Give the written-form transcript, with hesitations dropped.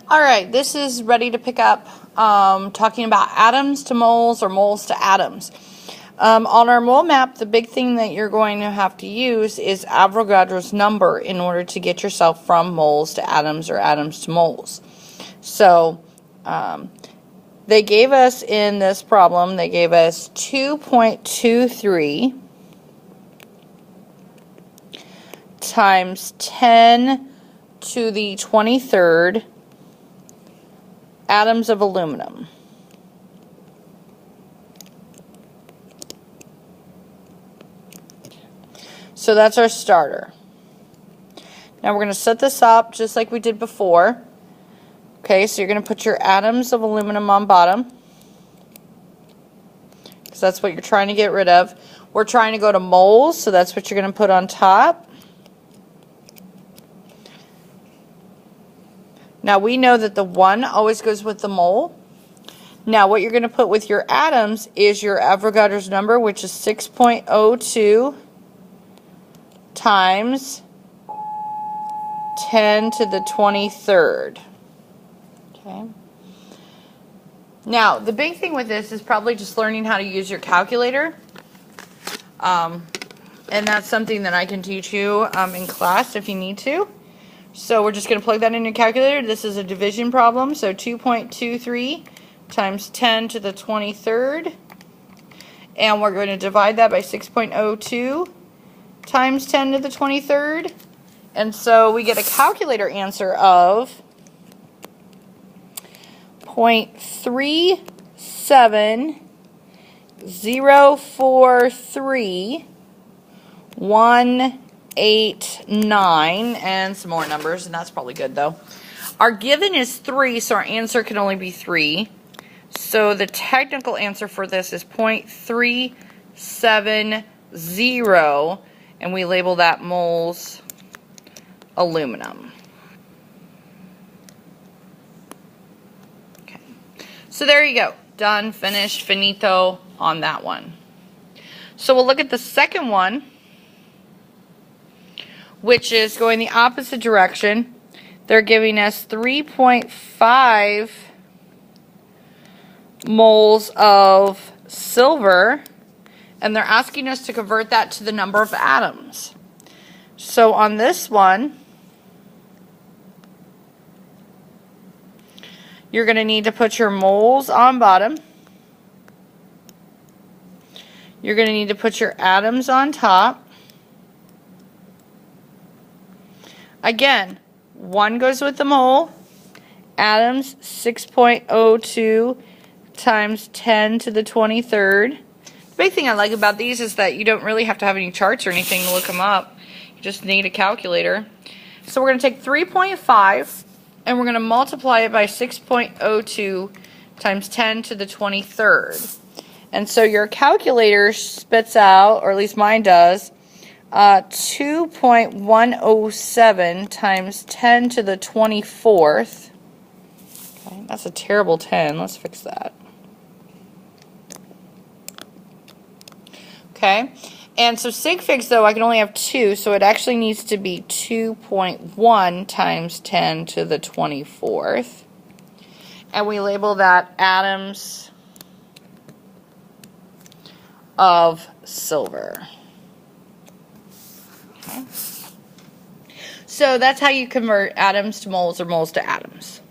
Alright, this is ready to pick up talking about atoms to moles or moles to atoms. On our mole map, the big thing that you're going to have to use is Avogadro's number in order to get yourself from moles to atoms or atoms to moles. So, they gave us in this problem, they gave us 2.23 times 10 to the 23rd atoms of aluminum. So that's our starter. Now we're going to set this up just like we did before. Okay, so you're going to put your atoms of aluminum on bottom, because that's what you're trying to get rid of. We're trying to go to moles, so that's what you're going to put on top. Now we know that the 1 always goes with the mole. Now what you're going to put with your atoms is your Avogadro's number, which is 6.02 times 10 to the 23rd. Okay. Now the big thing with this is probably just learning how to use your calculator. And that's something that I can teach you in class if you need to. So we're just going to plug that in your calculator. This is a division problem. So 2.23 times 10 to the 23rd. And we're going to divide that by 6.02 times 10 to the 23rd. And so we get a calculator answer of 0.37043 189 and some more numbers, and that's probably good though. Our given is 3, so our answer can only be 3. So the technical answer for this is 0.370, and we label that moles aluminum. Okay. So there you go. Done, finished, finito on that one. So we'll look at the second one, which is going the opposite direction. They're giving us 3.5 moles of silver, and they're asking us to convert that to the number of atoms. So on this one, you're going to need to put your moles on bottom. You're going to need to put your atoms on top. Again, 1 goes with the mole. Atoms, 6.02 times 10 to the 23rd. The big thing I like about these is that you don't really have to have any charts or anything to look them up. You just need a calculator. So we're going to take 3.5 and we're going to multiply it by 6.02 times 10 to the 23rd. And so your calculator spits out, or at least mine does, 2.107 times 10 to the 24th. Okay, that's a terrible 10. Let's fix that. Okay, and so sig figs, though, I can only have 2, so it actually needs to be 2.1 times 10 to the 24th. And we label that atoms of silver. Okay. So that's how you convert atoms to moles or moles to atoms.